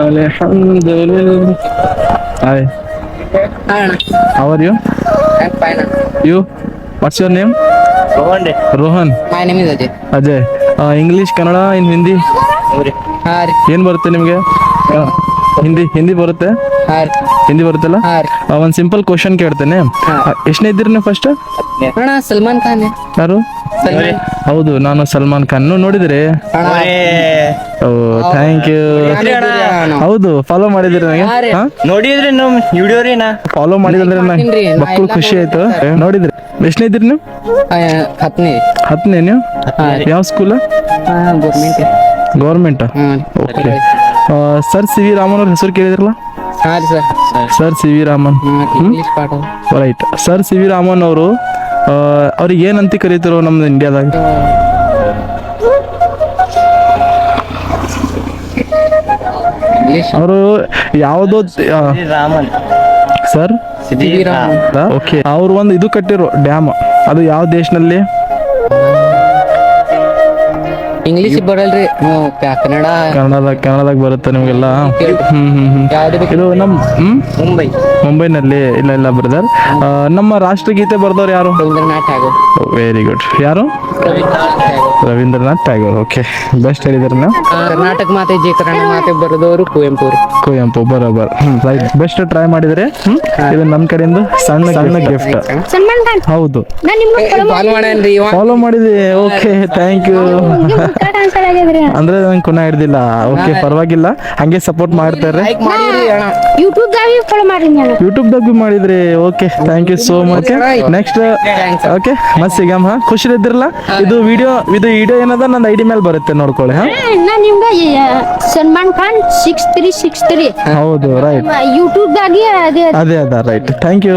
Alhamdulillah. Hi. Hi, Anna. How are you? I'm fine. Anna. You? What's your name? Rohan. My name is Ajay. Ajay. English, Kannada, in Hindi. ಹಾ ರೀ ಏನು ಬರುತ್ತೆ ನಿಮಗೆ? ಹಿಂದಿ ಬರುತ್ತೆ? ಹಾ ರೀ ಹಿಂದಿ ಬರುತ್ತಲ್ಲ? ಹಾ ರೀ ಒಂದು ಸಿಂಪಲ್ ಕ್ವಶನ್ ಕೇಳ್ತೇನೆ. ಎಷ್ಟನೇ ಇದ್ದೀರಿ ನೀವು ಫಸ್ಟ್? ಅಣ್ಣ ಸಲ್ಮಾನ್ ಖಾನ್ ಯಾರು? ಸಲ್ಮಾನ್ ಹೌದು, ನಾನು ಸಲ್ಮಾನ್ ಖಾನ್ ನೋಡಿದ್ರಿ. ಅಣ್ಣ ಓ ಥ್ಯಾಂಕ್ ಯು. ಹೌದು, ಫಾಲೋ ಮಾಡಿದಿರಿ ನನಗೆ? ನೋಡಿದ್ರಿ ನಮ್ ವಿಡಿಯೋ ರೀ ನಾ ಫಾಲೋ ಮಾಡಿದ್ರೆ ಮಾಡ್ತೀನ್ರಿ, ನಾ ಮಕ್ಕಳು ಎಲ್ಲ ಖುಷಿ ಆಯ್ತು. ನೋಡಿದ್ರಿ? ಎಷ್ಟನೇ ಇದ್ದೀರಿ ನೀವು? ಹತ್ತನೇ ಹತ್ತನೇ ನೀವು? ಯಾವ school? Government. Government. Okay. Sir C V Raman ಅವ್ರ ಹೆಸರು ಕೇಳಿದ್ರಲ್ಲ? ಹಾ ರೀ sir. Sir C V Raman. English ಪಾಠ right. Sir C V Raman ಅವರು ಅವ್ರಿಗೆ ಏನಂತ ಕರೀತಾರೋ ನಮ್ದು ಇಂಡಿಯಾದಾಗ? ಇಂಗ್ಲಿಷ್ ಅವರು ಯಾವುದೋ ರಾಮನ್ ಸರ್ ಓಕೆ. ಅವ್ರು ಒಂದು ಇದು ಕಟ್ಟಿರೋ ಡ್ಯಾಮ್, ಅದು ಯಾವ ದೇಶನಲ್ಲಿ? ಇಂಗ್ಲಿಷ್ ಬರಲ್ರಿ ಕನ್ನಡ. ಕನ್ನಡದಾಗ ಬರುತ್ತೆ ನಿಮಗೆಲ್ಲ? ಯಾವ್ದು ಬೇಕು? ಇದು ನಮ್ಮ ಮುಂಬೈ ಮುಂಬೈನಲ್ಲಿ. ಇಲ್ಲ ಬ್ರದರ್, ನಮ್ಮ ರಾಷ್ಟ್ರಗೀತೆ ಬರ್ದವ್ರು ಯಾರು? ರವೀಂದ್ರನಾಥ್ ಟ್ಯಾಗೋರ್. Very good. ಯಾರು? ರವೀಂದ್ರನಾಥ್ ಟ್ಯಾಗೋರ್. ಓಕೆ, ಬೆಸ್ಟ್ ಹೇಳಿದಾರೆ ನೀವು. ಕರ್ನಾಟಕ ಮಾತೆ ಜೆ ಕನ್ನಡ ಮಾತೆ ಬರೆದವರು ಕುವೆಂಪು. ಕುವೆಂಪು ಬರೋಬರ್. ರೈಟ್, ಬೆಸ್ಟ್ ಟ್ರೈ ಮಾಡಿದ್ರೆ. ಇದು ನನ್ನ ಕಡೆಯಿಂದ ಸಣ್ಣ ಗಿಫ್ಟ್. ಸಲ್ಮಾನ್ ಖಾನ್ ಹೌದು, ನಾನು ನಿಮ್ಗೆ ಫಾಲೋ ಮಾಡೇನ್ರಿ ಇವ. ಫಾಲೋ ಮಾಡಿದೆ. Okay, thank you. ಅಂದ್ರೆ ನಂಗೆ ಕುನ ಹಿಡ್ದಿಲ್ಲ. ಓಕೆ, ಪರವಾಗಿಲ್ಲ, ಹಂಗೆ ಸಪೋರ್ಟ್ ಮಾಡ್ತಾರೆ. ಲೈಕ್ ಮಾಡಿರಿ ಅಣ್ಣ. ಯೂಟ್ಯೂಬ್ ದಾಗ ಫಾಲೋ ಮಾಡಿ ನಾನು ಯೂಟ್ಯೂಬ್ದಾಗ ಬಿ ಮಾಡಿದ್ರಿ. Okay, thank you so much. Next okay, ಮತ್ತೆ ಸಿಗಮ್. ಖುಷಿ ಇದ್ದಿರಲ್ಲ. ಇದು ವಿಡಿಯೋ ಏನದ ನನ್ನ ಐಡಿ ಮೇಲೆ ಬರುತ್ತೆ, ನೋಡ್ಕೊಳ್ಳಿ. ನಾನು ನಿಮ್ಗೆ ಸಲ್ಮಾನ್ ಖಾನ್ 6363 ಹೌದು, ರೈಟ್. ಯೂಟ್ಯೂಬ್ ದಾಗಿ ಅದೇ ರೈಟ್. Thank you.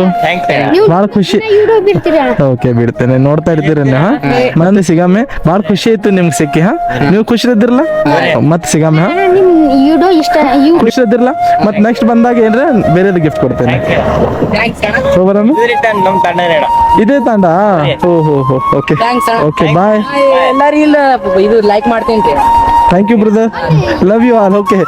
ಭಾಳ ಖುಷಿ. ಯೂಟ್ಯೂಬ್ ಇರ್ತೀರಿ ಓಕೆ, ಬಿಡ್ತೇನೆ. ನೋಡ್ತಾ ಇರ್ತೀರ ಮತ್ತೆ ಸಿಗಮ್ಮೆ. ಭಾಳ ಖುಷಿ ಆಯ್ತು ನಿಮ್ಗೆ ಸಿಕ್ಕಿ. ನೀವು ಖುಷಿ ಇದ್ದಿರಲ್ಲ, ಮತ್ತೆ ಸಿಗಮ್ಮೆ. ನಿಮ್ ವಿಡಿಯೋ ಇಷ್ಟ ಖುಷಿ ಇದ್ದಿರಲ್ಲ. ಮತ್ತೆ ನೆಕ್ಸ್ಟ್ ಬಂದಾಗ ಏನ್ರ ಬೇರೆದು ಗಿಫ್ಟ್ ಕೊಡ್ತೇನೆ. ಬರಮ್ಮ, ನಮ್ ತಂಡ ಇದೇ ತಾಂಡ. ಓಹೋ, ಓಕೆ ಓಕೆ, ಬಾಯ್. ಎಲ್ಲಾರು ಇಲ್ಲ ಇದು ಲೈಕ್ ಮಾಡ್ತೀನಿ. Thank you brother, love you all. Okay.